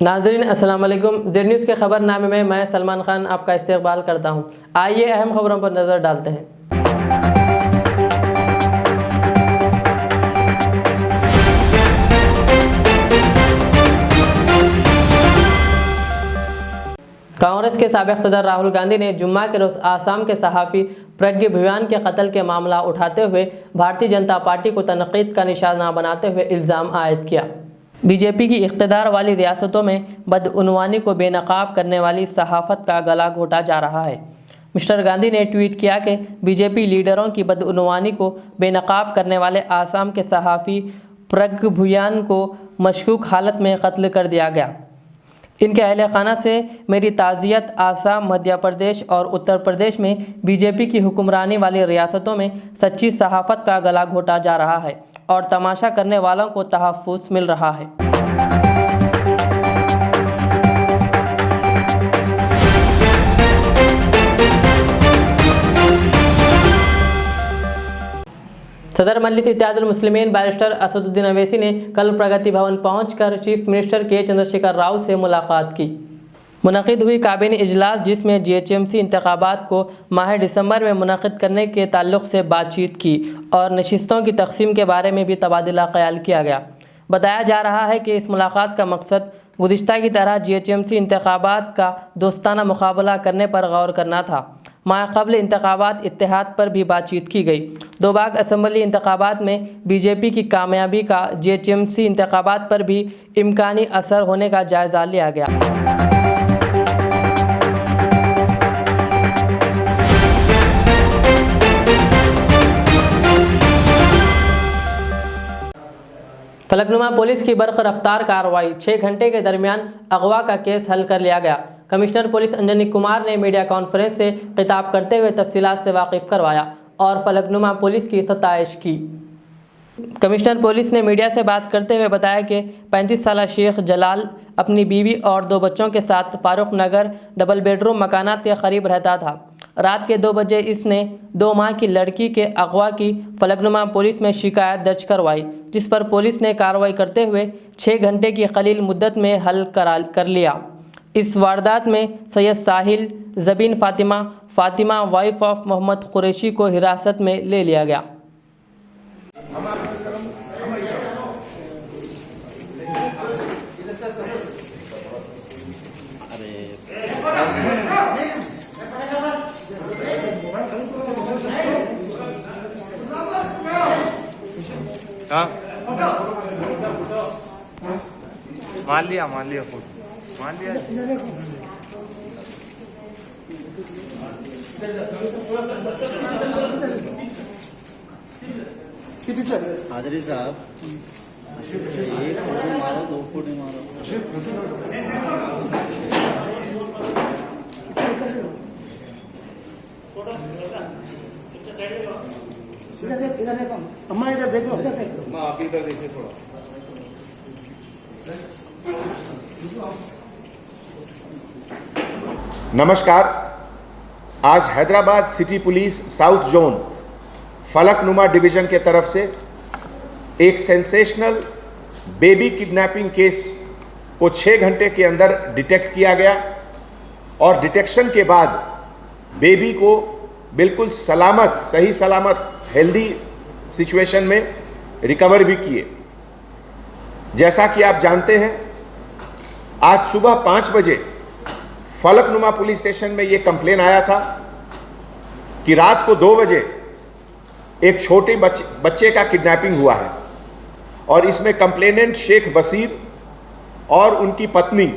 नाज़रीन अस्सलाम वालेकुम। ज़ेड न्यूज़ के खबरनामे में मैं सलमान खान आपका इस्तकबाल करता हूं। आइए अहम खबरों पर नज़र डालते हैं। कांग्रेस के साबिक़ सदर राहुल गांधी ने जुम्मा के रोज़ आसाम के सहाफ़ी प्रज्ञ भुयान के कत्ल के मामला उठाते हुए भारतीय जनता पार्टी को तनक़ीद का निशाना बनाते हुए इल्ज़ाम आयद किया। बीजेपी की इक़्तिदार वाली रियासतों में बदउनवानी को बेनकाब करने वाली सहाफ़त का गला घोटा जा रहा है। मिस्टर गांधी ने ट्वीट किया कि बीजेपी लीडरों की बदउनवानी को बेनकाब करने वाले आसाम के सहाफ़ी प्रज्ञ भुयान को मशकूक हालत में कत्ल कर दिया गया। इनके अहल खाना से मेरी ताज़ियत। आसाम, मध्य प्रदेश और उत्तर प्रदेश में बीजेपी की हुक्मरानी वाली रियासतों में सच्ची सहाफ़त का गला घोटा जा रहा है और तमाशा करने वालों को तहफ़्फ़ुज़ मिल रहा है। सदर मजलिस इत्तेहादुल मुस्लिमीन बैरिस्टर असदुद्दीन अवैसी ने कल प्रगति भवन पहुंचकर चीफ मिनिस्टर के चंद्रशेखर राव से मुलाकात की। मुनक़िद हुई काबीनी इजलास जिसमें जीएचएमसी इंतखाबात को माह दिसंबर में मुनक़िद करने के ताल्लुक़ से बातचीत की और नशिस्तों की तक़सीम के बारे में भी तबादला ख़याल किया गया। बताया जा रहा है कि इस मुलाकात का मकसद गुज़िश्ता की तरह जीएचएमसी इंतखाबात का दोस्ताना मुकाबला करने पर गौर करना था। माक़बल इंतखाबात इत्तेहाद पर भी बातचीत की गई। दोबाग असम्बली इंतखाबात में बीजेपी की कामयाबी का जीएचएमसी इंतखाबात पर भी इम्कानी असर होने का जायज़ा लिया गया। फलकनुमा पुलिस की बर्क़ रफ्तार कार्रवाई। 6 घंटे के दरमियान अगवा का केस हल कर लिया गया। कमिश्नर पुलिस अंजनी कुमार ने मीडिया कॉन्फ्रेंस से खिताब करते हुए तफसीलात से वाकिफ़ करवाया और फलकनुमा पुलिस की सताइश की। कमिश्नर पुलिस ने मीडिया से बात करते हुए बताया कि 35 साला शेख जलाल अपनी बीवी और 2 बच्चों के साथ फारूक नगर डबल बेडरूम मकानात के करीब रहता था। रात के 2 बजे इसने 2 माह की लड़की के अगवा की फलकनुमा पुलिस में शिकायत दर्ज करवाई, जिस पर पुलिस ने कार्रवाई करते हुए 6 घंटे की कलील मुद्दत में हल कर लिया। इस वारदात में सैयद साहिल ज़बीन फ़ातिमा वाइफ ऑफ मोहम्मद कुरैशी को हिरासत में ले लिया गया। मान लिया खुद मान लिया। हाजरी साहब, 1 फोटो मारो, 2 फोटो मारो। अम्मा इधर देखो, आप इधर देखिए थोड़ा। नमस्कार। आज Hyderabad city police south zone Falaknuma division के तरफ से एक सेंसेशनल बेबी किडनैपिंग केस को 6 घंटे के अंदर डिटेक्ट किया गया और डिटेक्शन के बाद बेबी को बिल्कुल सलामत, सही सलामत, हेल्दी सिचुएशन में रिकवर भी किए। जैसा कि आप जानते हैं, आज सुबह 5 बजे फलकनुमा पुलिस स्टेशन में ये कंप्लेन आया था कि रात को 2 बजे एक छोटे बच्चे का किडनैपिंग हुआ है और इसमें कंप्लेनेंट शेख बसीर और उनकी पत्नी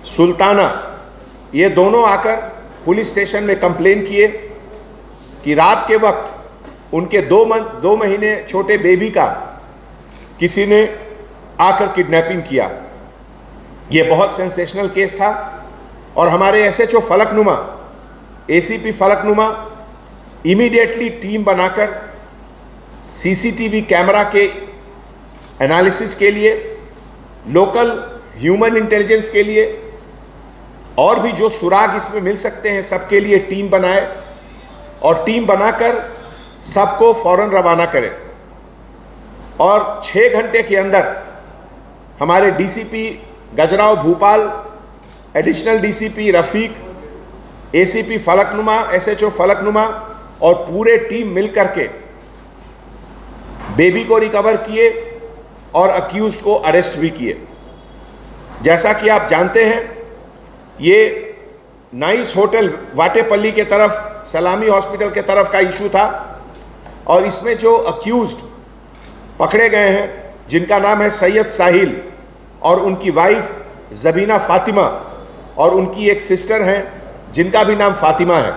सुल्ताना, ये दोनों आकर पुलिस स्टेशन में कंप्लेन किए कि रात के वक्त उनके 2 महीने छोटे बेबी का किसी ने आकर किडनैपिंग किया। ये बहुत सेंसेशनल केस था और हमारे SHO Falaknuma, ACP Falaknuma immediately team बनाकर सीसीटीवी कैमरा के एनालिसिस के लिए, लोकल ह्यूमन इंटेलिजेंस के लिए और भी जो सुराग इसमें मिल सकते हैं सबके लिए टीम बनाए और टीम बनाकर सबको फौरन रवाना करें। और 6 घंटे के अंदर हमारे DCP Gajrao Bhupal, additional DCP Rafiq, ACP Falaknuma, SHO Falaknuma और पूरे टीम मिलकर के बेबी को रिकवर किए और अक्यूज्ड को अरेस्ट भी किए। जैसा कि आप जानते हैं, ये नाइस होटल वाटेपल्ली के तरफ, सलामी हॉस्पिटल के तरफ का इशू था और इसमें जो अक्यूज्ड पकड़े गए हैं, जिनका नाम है सैयद साहिल और उनकी वाइफ जबीना फातिमा और उनकी एक सिस्टर हैं जिनका भी नाम फातिमा है,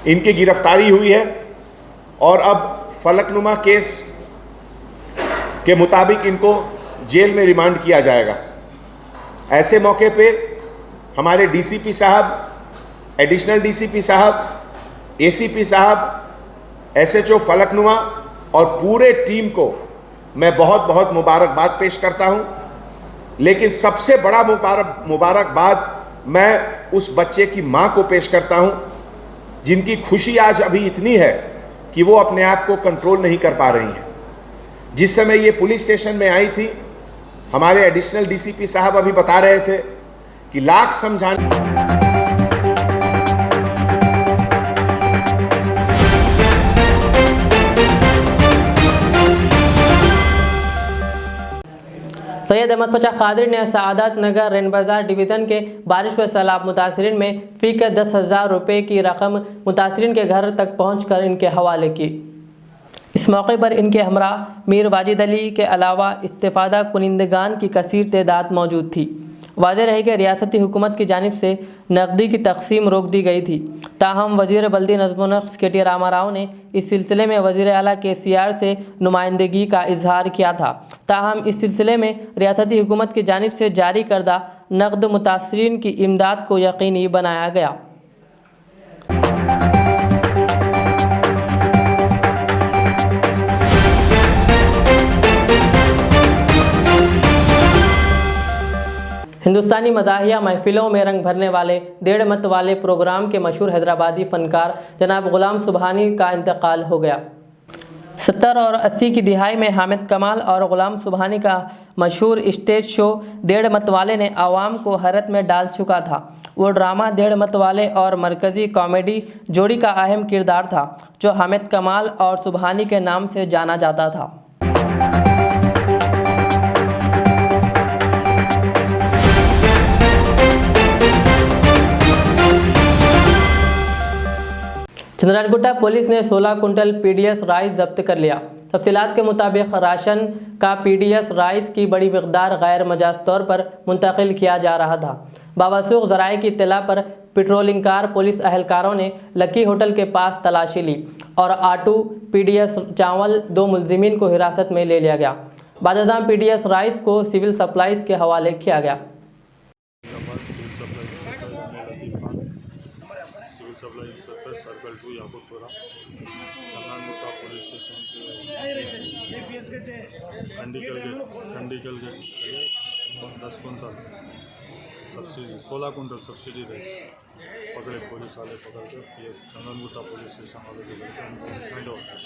इनकी गिरफ्तारी हुई है और अब फलकनुमा केस के मुताबिक इनको जेल में रिमांड किया जाएगा। ऐसे मौके पे हमारे डीसीपी साहब, एडिशनल डीसीपी साहब, एसीपी साहब, एसएचओ फलकनुमा और पूरे टीम को मैं बहुत बहुत मुबारकबाद पेश करता हूं। लेकिन सबसे बड़ा मुबारकबाद मैं उस बच्चे की मां को पेश करता हूं, जिनकी खुशी आज अभी इतनी है कि वो अपने आप को कंट्रोल नहीं कर पा रही हैं। जिस समय ये पुलिस स्टेशन में आई थी, हमारे एडिशनल डीसीपी साहब अभी बता रहे थे कि लाख समझाने सैयद अहमद पचा खादरी ने सआदत नगर रेन बाजार डिवीज़न के बारिश व सैलाब मुतासरीन में फ़ी के 10,000 रुपये की रकम मुतासरीन के घर तक पहुंचकर इनके हवाले की। इस मौके पर इनके हमरा मीर वाजिद अली के अलावा इस्तेफ़ादा कुनिंदगान की कसीर तादाद मौजूद थी। वाज़ेह रहे कि रियासती हुकूमत की जानिब से नकदी की तकसीम रोक दी गई थी। ताहम वज़ीर बल्दी नज़्म-ओ-नक्श KT रामाराव ने इस सिलसिले में वज़ीर आला KCR से नुमाइंदगी का इजहार किया था। ताहम इस सिलसिले में रियासती हुकूमत की जानिब से जारी करदा नकद मुतासरीन की इमदाद को यकीनी बनाया गया। हिंदुस्तानी मदाहिया महफिलों में रंग भरने वाले 1.5 मत वाले प्रोग्राम के मशहूर हैदराबादी फ़नकार जनाब ग़ुलाम सुबहानी का इंतकाल हो गया। 70 और 80 की दिहाई में हामिद कमाल और ग़ुलाम सुबहानी का मशहूर स्टेज शो 1.5 मत वाले ने आवाम को हैरत में डाल चुका था। वो ड्रामा 1.5 मत वाले और मरकज़ी कॉमेडी जोड़ी का अहम किरदार था, जो हामिद कमाल और सुबहानी के नाम से जाना जाता था। चंद्रानगुट्टा पुलिस ने 16 कुंटल PDS राइस जब्त कर लिया। तफसीलात के मुताबिक राशन का PDS राइस की बड़ी मिकदार गैर मजाज तौर पर मुंतकिल किया जा रहा था। बावसूख ज़राए की इत्तला पर पेट्रोलिंग कार पुलिस अहलकारों ने लकी होटल के पास तलाशी ली और आटू PDS चावल 2 मुलजिमीन को हिरासत में ले लिया गया। बादशाह PDS राइस को सिविल सप्लाईज के हवाले किया गया। Supply inspector circle 2 Yakubpura Chandrayangutta police station के खंडिकल गेट 10 कुंटल सब्सिडी 16 कुंटल सब्सिडी राइस पकड़े, पुलिस वाले पकड़ के चंद्रानगुट्टा पुलिस स्टेशन वाले हैंड ओवर।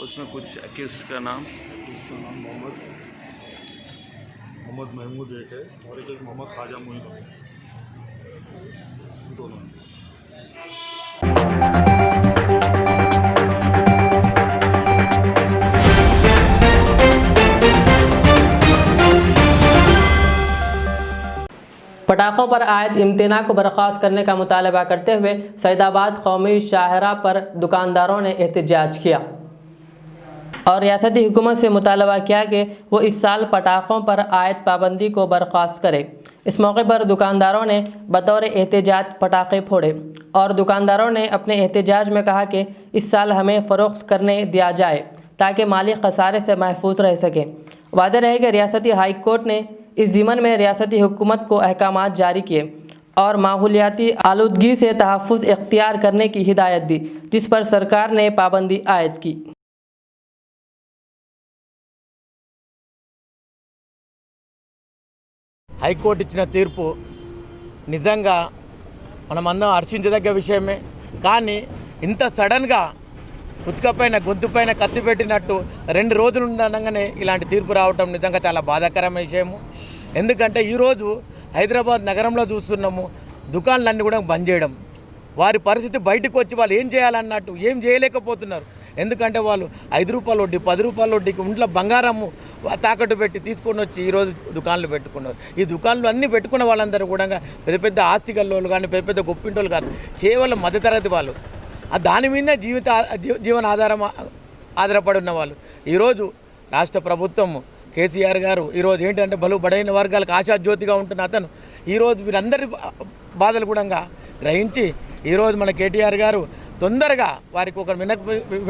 उसमें कुछ एक्यूज का नाम मोहम्मद महमूद एक है और एक मोहम्मद ख्वाजा मोइन है, दोनों। पटाखों पर आयद इम्तना को बर्खास्त करने का मुतालबा करते हुए सैदाबाद कौमी शाहरा पर दुकानदारों ने एहतजाज किया और रियासती हुकूमत से मुतालबा किया कि वो इस साल पटाखों पर आयद पाबंदी को बर्खास्त करे। इस मौके पर दुकानदारों ने बतौर एहतजाज पटाखे फोड़े और दुकानदारों ने अपने एहतजाज में कहा कि इस साल हमें फ़रोख्त करने दिया जाए ताकि माली खसारे से महफूज रह सकें। वाज़ेह रहे कि रियासती हाई कोर्ट ने इस ज़िमन में रियासती हुकूमत को अहकामात जारी किए और माहौलियाती आलूदगी से तहफ़्फ़ुज़ इख्तियार करने की हिदायत दी, जिस पर सरकार ने पाबंदी आयद की। హైకోర్టు ఇచ్చిన తీర్పు నిజంగా మనమందరం హర్షించదగ్గ విషయమే. కానీ ఇంత సడన్గా ఉతుకపోయిన గొంతుపైన కత్తి పెట్టినట్టు 2 రోజులు ఉండగానే ఇలాంటి తీర్పు రావటం నిజంగా చాలా బాధాకరమైన విషయము. ఎందుకంటే ఈరోజు హైదరాబాద్ నగరంలో చూస్తున్నాము దుకాణాలన్నీ కూడా బంద్ చేయడం, వారి పరిస్థితి బయటకు వచ్చి వాళ్ళు ఏం చేయాలన్నట్టు ఏం చేయలేకపోతున్నారు. ఎందుకంటే వాళ్ళు 5 రూపాయల వడ్డీ 10 రూపాయల వడ్డీకి ఇంట్లో బంగారము తాకట్టు పెట్టి తీసుకొని వచ్చి ఈరోజు దుకాణాలు పెట్టుకున్నారు. ఈ దుకాణాలు అన్నీ పెట్టుకున్న వాళ్ళందరూ కూడా పెద్ద పెద్ద ఆస్తి గల్లోళ్ళు కానీ పెద్ద పెద్ద గొప్పింటోళ్ళు కాదు, కేవలం మధ్యతరగతి వాళ్ళు, దాని మీద జీవన ఆధారపడి ఉన్న వాళ్ళు. ఈరోజు రాష్ట్ర ప్రభుత్వం కేసీఆర్ గారు ఈరోజు ఏంటంటే బలైన వర్గాలకు ఆశాజ్యోతిగా ఉంటున్న అతను ఈరోజు వీరందరి బాధలు కూడా గ్రహించి ఈరోజు మన కేటీఆర్ గారు తొందరగా వారికి ఒక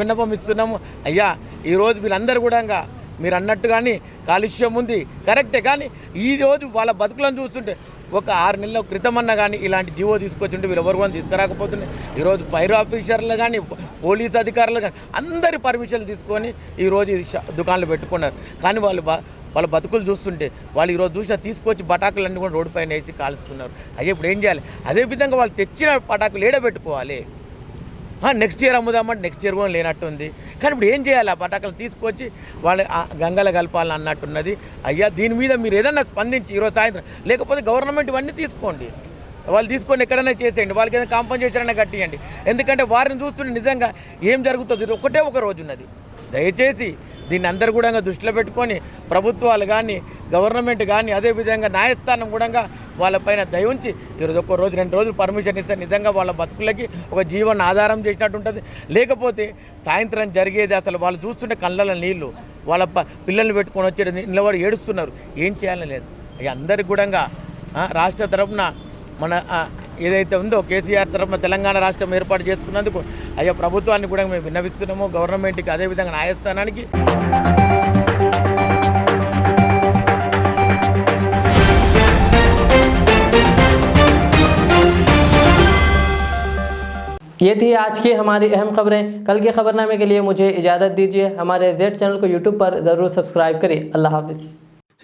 విన్నపం ఇస్తున్నాము. అయ్యా ఈరోజు వీళ్ళందరూ కూడా మీరు అన్నట్టుగానే కాలుష్యం ఉంది కరెక్టే, కానీ ఈరోజు వాళ్ళ బతుకులను చూస్తుంటే ఒక 6 నెలల క్రితమన్నా కానీ ఇలాంటి జీవో తీసుకొచ్చుంటే వీళ్ళెవరు కూడా తీసుకురాకపోతున్నాయి. ఈరోజు ఫైర్ ఆఫీసర్లు కానీ పోలీస్ అధికారులు కానీ అందరి పర్మిషన్లు తీసుకొని ఈరోజు దుకాణాలు పెట్టుకున్నారు. కానీ వాళ్ళ బతుకులు చూస్తుంటే వాళ్ళు ఈరోజు చూసిన తీసుకొచ్చి పటాకులన్నీ కూడా రోడ్డు పైన వేసి కాలుస్తున్నారు. అయ్యే ఇప్పుడు ఏం చేయాలి? అదేవిధంగా వాళ్ళు తెచ్చిన పటాకులు ఏడబెట్టుకోవాలి. నెక్స్ట్ ఇయర్ అమ్ముదామంటే నెక్స్ట్ ఇయర్ కూడా లేనట్టుంది. కానీ ఇప్పుడు ఏం చేయాలి? ఆ పటాకులు తీసుకొచ్చి వాళ్ళు గంగల కలపాలని అన్నట్టున్నది. అయ్యా దీని మీద మీరు ఏదన్నా స్పందించి ఈరోజు సాయంత్రం, లేకపోతే గవర్నమెంట్ ఇవన్నీ తీసుకోండి, వాళ్ళు తీసుకొని ఎక్కడైనా చేసేయండి, వాళ్ళకి ఏదైనా కాంపన్సేషన్ అయినా కట్టియండి. ఎందుకంటే వారిని చూస్తుంటే నిజంగా ఏం జరుగుతుంది ఒకటే ఒక రోజు ఉన్నది. దయచేసి దీన్ని అందరూ కూడా దృష్టిలో పెట్టుకొని ప్రభుత్వాలు కానీ గవర్నమెంట్ కానీ అదేవిధంగా న్యాయస్థానం కూడా వాళ్ళపైన దయ ఉంచి ఈరోజు 1 రోజు 2 రోజులు పర్మిషన్ ఇస్తే నిజంగా వాళ్ళ బతుకులకి ఒక జీవన ఆధారం చేసినట్టు ఉంటుంది. లేకపోతే సాయంత్రం జరిగేది అసలు వాళ్ళు చూస్తుంటే కళ్ళల నీళ్ళు, వాళ్ళ పిల్లల్ని పెట్టుకొని వచ్చేది నిలబడి ఏడుస్తున్నారు. ఏం చేయాలని లేదు. అందరికి కూడా రాష్ట్ర తరఫున మన ఏదైతే ఉందో కేసీఆర్ తరఫున తెలంగాణ రాష్ట్రం ఏర్పాటు చేసుకున్నందుకు అయ్యా ప్రభుత్వాన్ని కూడా మేము విన్నవిస్తున్నాము, గవర్నమెంట్కి అదేవిధంగా న్యాయస్థానానికి. ये थी आज की हमारी अहम खबरें। कल के खबरनामे के लिए मुझे इजाज़त दीजिए। हमारे जेड चैनल को यूट्यूब पर ज़रूर सब्सक्राइब करिए। अल्लाह हाफिज़।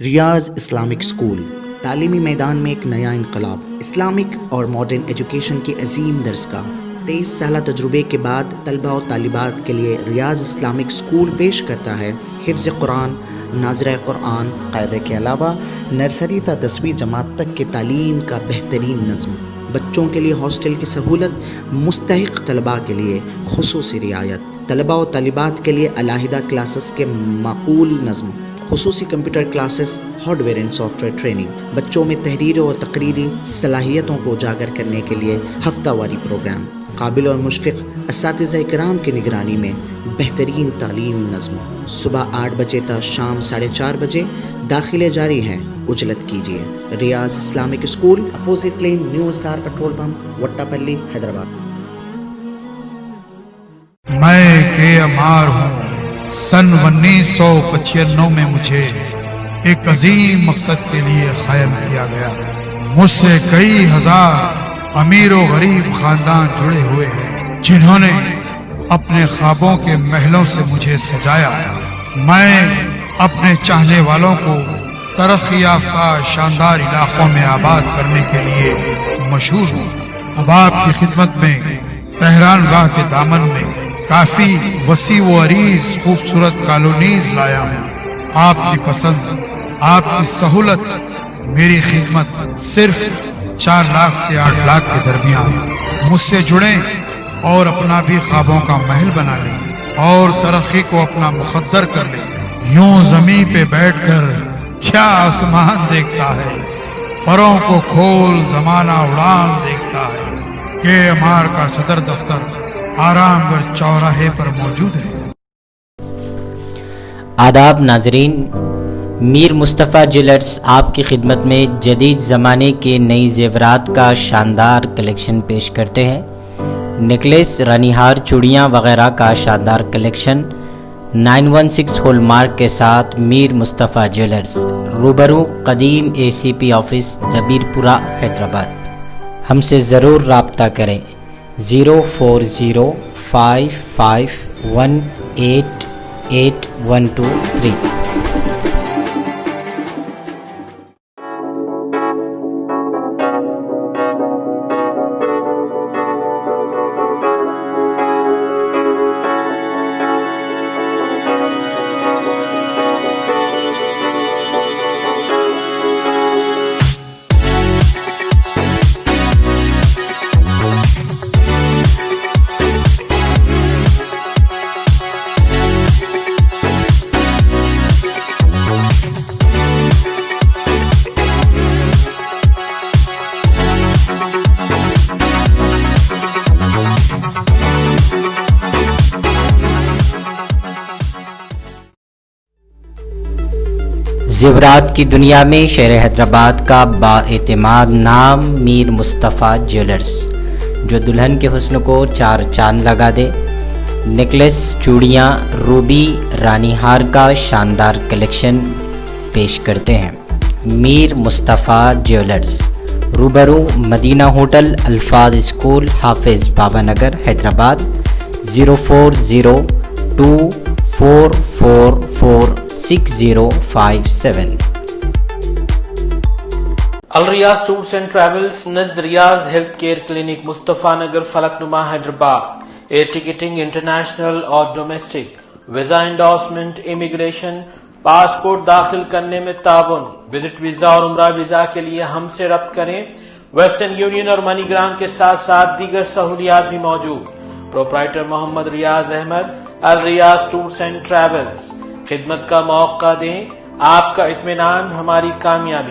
रियाज इस्लामिक स्कूल तालीमी मैदान में एक नया इनकलाब, इस्लामिक और मॉडर्न एजुकेशन की अजीम दरसगाह। 23 साल तजुर्बे के बाद तलबा और तालिबात के लिए रियाज इस्लामिक स्कूल पेश करता है हिफ्ज़ कुरान, नाज़िरा कुरान, क़ायदे के अलावा नर्सरी ता 10वीं जमात तक के तालीम का बेहतरीन नज़्म। बच्चों के लिए हॉस्टल की सहूलत, मुस्तहिक़ तलबा के लिए खुसूसी रियायत, तलबा और तालिबात के लिए अलहदा क्लासेस के माकूल नज़्म, खुसूसी computer classes, hardware and software training, बच्चों में तहरीरी और तकरीरी सलाहियतों को उजागर करने के लिए हफ्तावारी प्रोग्राम, काबिल और मुशफ़िक़ असातिज़ा इकराम की निगरानी में बेहतरीन तालीम नज़्म। सुबह 8 बजे तक शाम 4:30 बजे दाखिले जारी हैं, उजलत कीजिए। Riyaz Islamic school, opposite lane, new SR petrol pump, Vattepally, Hyderabad. मैं के अमार हूँ। सन 1995 में मुझे एक अजीम मकसद के लिए कायम किया गया। मुझसे कई हजार अमीर और गरीब खानदान जुड़े हुए हैं, जिन्होंने अपने ख्वाबों के महलों से मुझे सजाया। मैं अपने चाहने वालों को तरक्की याफ्ता शानदार इलाकों में आबाद करने के लिए मशहूर हूँ। अब आपकी खिदमत में तेहरान गाह के दामन में काफी वसी व अरीज खूबसूरत कॉलोनीज लाया हूँ। आपकी पसंद, आपकी सहूलत, मेरी खिदमत सिर्फ 4 लाख से 8 लाख के दरमियान। मुझसे जुड़ें और अपना भी ख्वाबों का महल बना लें और तरक्की को अपना मुकद्दर कर लें। यूं जमीन पे बैठकर क्या आसमान देखता है, परों को खोल जमाना उड़ान देखता है। के अमार का सदर दफ्तर आरामगढ़ चौराहे पर मौजूद है। आदाब नाजरीन, मीर मुस्तफ़ा ज्वेलर्स आपकी खिदमत में जदीद ज़माने के नई जेवरात का शानदार कलेक्शन पेश करते हैं। नेकलेस, रानीहार, चूड़ियाँ वगैरह का शानदार कलेक्शन 916 हॉलमार्क के साथ मीर मुस्तफ़ा ज्वेलर्स, रूबरू कदीम ACP ऑफिस, जबीरपुरा, हैदराबाद। हमसे ज़रूर राब्ता करें। 0405518812 ज़ेवरात की दुनिया में शहर हैदराबाद का बाएतिमाद नाम मीर मुस्तफ़ा ज्वेलर्स, जो दुल्हन के हुस्न को चार चांद लगा दे। नेकलेस, चूड़ियाँ, रूबी, रानी हार का शानदार कलेक्शन पेश करते हैं। मीर मुस्तफ़ा ज्वेलर्स, रूबरू Medina hotel, Alfaz school, Hafiz Baba Nagar, Hyderabad 0402444657। Al Riyaz tours and travels नज़द Riyaz health care clinic, Mustafa Nagar, Falaknuma, Hyderabad. Air ticketing international और domestic, visa endorsement, immigration, passport दाखिल करने में ताउन। विजिट वीजा और उम्रा वीजा के लिए हमसे रब्त करें। वेस्टर्न यूनियन और मनीग्राम के साथ साथ दीगर सहूलियात भी मौजूद। Proprietor Mohammad Riyaz Ahmad, Al Riyaz tours and travels. खिदमत का मौका दें, आपका इत्मीनान हमारी कामयाबी।